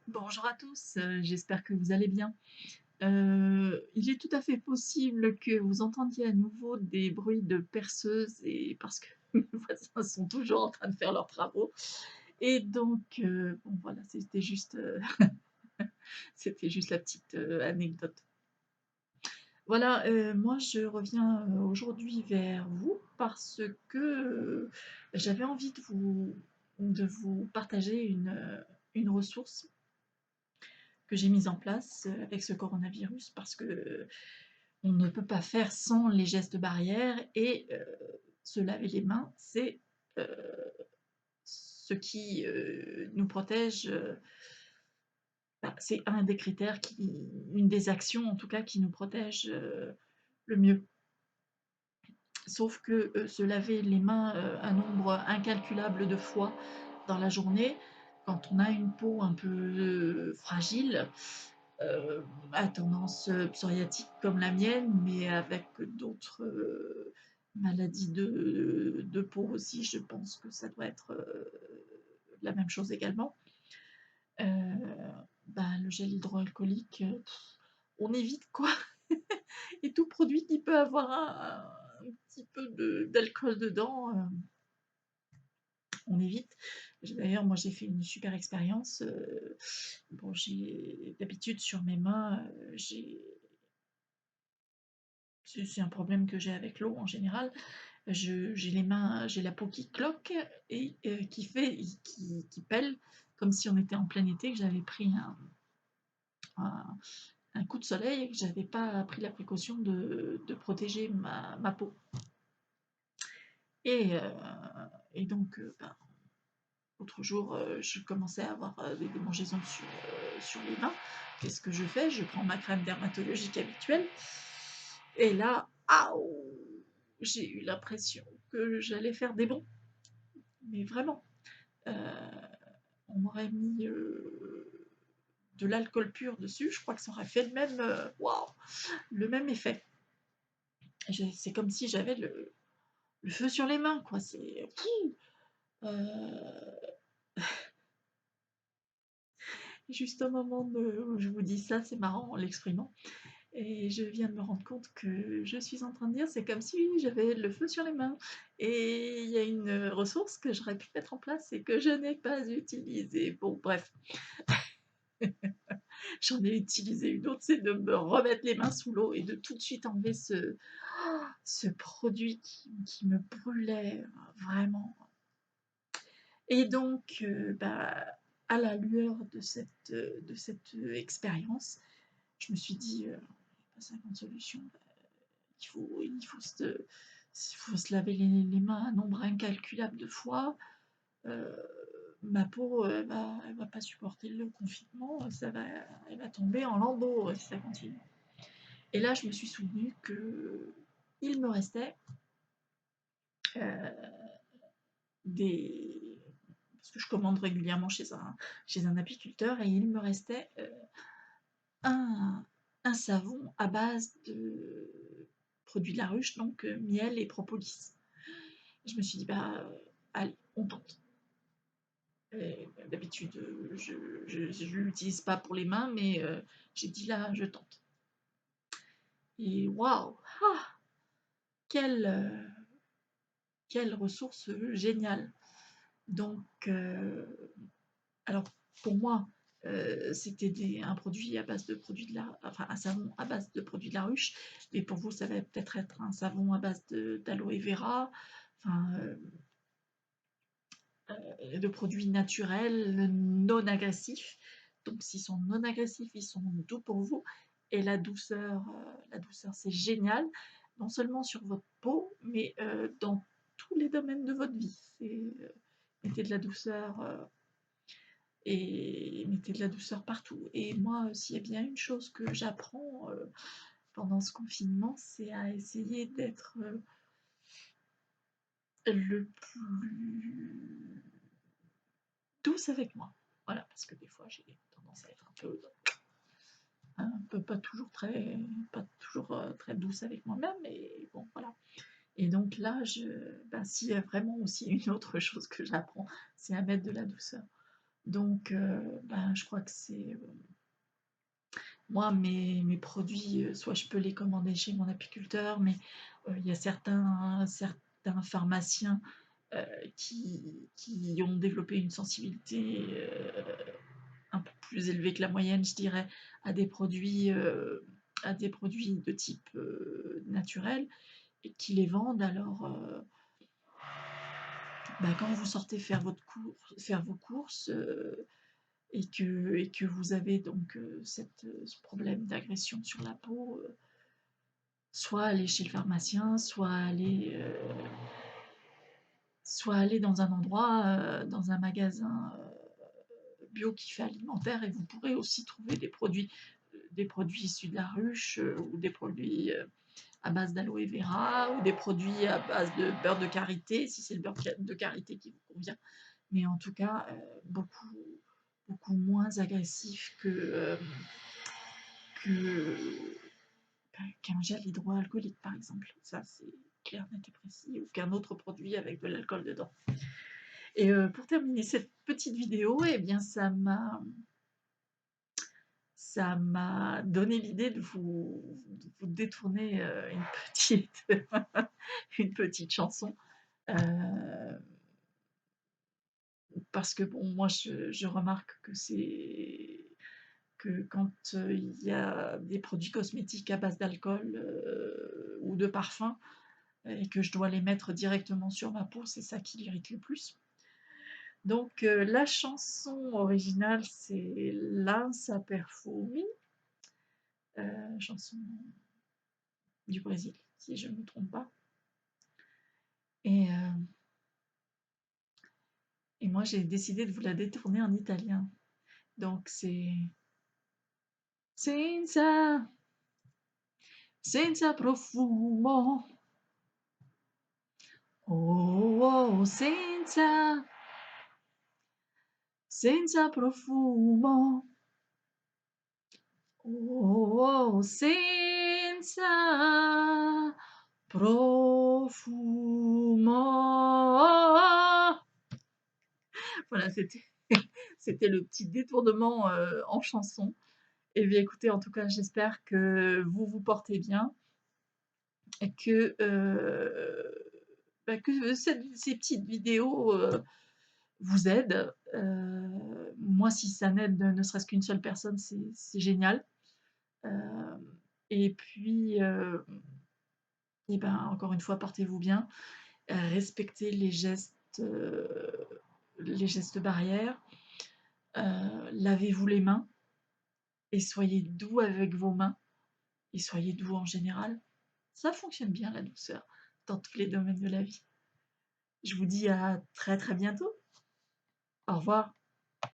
Bonjour à tous, j'espère que vous allez bien. Il est tout à fait possible que vous entendiez à nouveau des bruits de perceuses et parce que mes voisins sont toujours en train de faire leurs travaux et donc bon voilà, c'était juste la petite, anecdote. Voilà, moi je reviens, aujourd'hui vers vous parce que, j'avais envie de vous partager une ressource que j'ai mise en place, avec ce coronavirus parce que on ne peut pas faire sans les gestes barrières et se laver les mains, c'est, heu, ce qui, nous protège, bah, c'est un des critères qui une des actions en tout cas qui nous protège, le mieux. Sauf que, se laver les mains, un nombre incalculable de fois dans la journée, quand on a une peau un peu fragile, à tendance, psoriatique comme la mienne, mais avec d'autres, maladies de peau aussi, je pense que ça doit être, la même chose également. Bah, le gel hydroalcoolique, on évite quoi et tout produit qui peut avoir un petit peu d'alcool dedans, on évite. D'ailleurs, moi, j'ai fait une super expérience, bon, j'ai d'habitude sur mes mains, c'est un problème que j'ai avec l'eau en général. J'ai les mains, j'ai la peau qui cloque et qui pèle comme si on était en plein été, que j'avais pris un un coup de soleil et que j'avais pas pris la précaution de protéger ma peau et heu et donc ben, l'autre jour, je commençais à avoir, des démangeaisons sur les mains. Qu'est-ce que je fais? Je prends ma crème dermatologique habituelle et là, aouh! J'ai eu l'impression que j'allais faire des bonds, mais vraiment. Heu, on m'aurait mis, de l'alcool pur dessus, je crois que ça aurait fait waouh! Le même effet. C'est comme si j'avais le feu sur les mains, quoi. Heu, juste au moment où je vous dis ça, c'est marrant en l'exprimant et je viens de me rendre compte que je suis en train de dire: «C'est comme si j'avais le feu sur les mains» et il y a une ressource que j'aurais pu mettre en place et que je n'ai pas utilisée. Bon bref, j'en ai utilisé une autre, c'est de me remettre les mains sous l'eau et de tout de suite enlever ce produit qui me brûlait, vraiment. Et donc, bah, à la lueur de cette expérience, je me suis dit, pas 50 solutions, il faut se laver les mains un nombre incalculable de fois. Heu, Ma peau, elle va pas supporter le confinement, elle va tomber en lambeaux, si ça continue. Et là, je me suis souvenue qu'il me restait, heu, des parce que je commande régulièrement chez un apiculteur et il me restait, un un savon à base de produits de la ruche, donc miel et propolis. Je me suis dit: «Bah, allez, on tente». D'habitude, je l'utilise pas pour les mains, mais j'ai dit: «Là, je tente» et waouh! Ah! Quelle, quelle ressource, géniale. Donc alors pour moi, c'était un produit à base de produits de la enfin un savon à base de produits de la ruche, mais pour vous, ça va peut-être être un savon à base d'aloe vera, enfin, de produits naturels, non agressifs. Donc s'ils sont non agressifs, ils sont doux pour vous et la douceur c'est génial, non seulement sur votre peau, mais dans tous les domaines de votre vie. Mettez de la douceur, et mettez de la douceur partout. Et moi, s'il y a bien une chose que j'apprends pendant ce confinement, c'est à essayer d'être le plus douce avec moi. Voilà, parce que des fois, j'ai tendance à être un peu pas toujours très douce avec moi-même, et bon, voilà. Et donc là, s'il y a vraiment aussi une autre chose que j'apprends, c'est à mettre de la douceur. Donc ben, je crois que c'est, moi mes produits, soit je peux les commander chez mon apiculteur, mais il y a certains pharmaciens, heu, qui ont développé une sensibilité, un peu plus élevée que la moyenne, je dirais, à des produits, heu, à des produits de type, naturel et qui les vendent. Alors, bah, quand vous sortez faire vos courses, et que vous avez donc, ce problème d'agression sur la peau, soit aller chez le pharmacien, soit aller dans un endroit, dans un magasin, bio qui fait alimentaire, et vous pourrez aussi trouver des produits issus de la ruche, ou des produits, à base d'aloe vera, ou des produits à base de beurre de karité, si c'est le beurre de karité qui vous convient. Mais en tout cas, beaucoup moins agressif que qu'un gel hydroalcoolique, par exemple. Ça, c'est clair, net et précis, ou qu'un autre produit avec de l'alcool dedans. Et pour terminer cette petite vidéo, eh bien, ça m'a donné l'idée de vous détourner petite, une petite chanson. Euh, Parce que bon, moi, je remarque que quand il y a des produits cosmétiques à base d'alcool ou de parfum, et que je dois les mettre directement sur ma peau, c'est ça qui l'irrite le plus. Donc la chanson originale, c'est Lança Perfume, chanson du Brésil, si je ne me trompe pas. Et, euh, et moi, j'ai décidé de vous la détourner en italien. Donc c'est Senza, senza profumo, oh, oh, senza profumo, oh, oh, senza profumo. Voilà, c'était le petit détournement en chanson. Et bien écoutez, en tout cas, j'espère que vous vous portez bien et que ces petites vidéos vous aident. Moi, si ça n'aide ne serait-ce qu'une seule personne, c'est génial. Euh, et puis, et ben, encore une fois, portez-vous bien, respectez les gestes barrières, lavez-vous les mains et soyez doux avec vos mains et soyez doux en général. Ça fonctionne bien, la douceur, dans tous les domaines de la vie. Je vous dis à très très bientôt. Au revoir.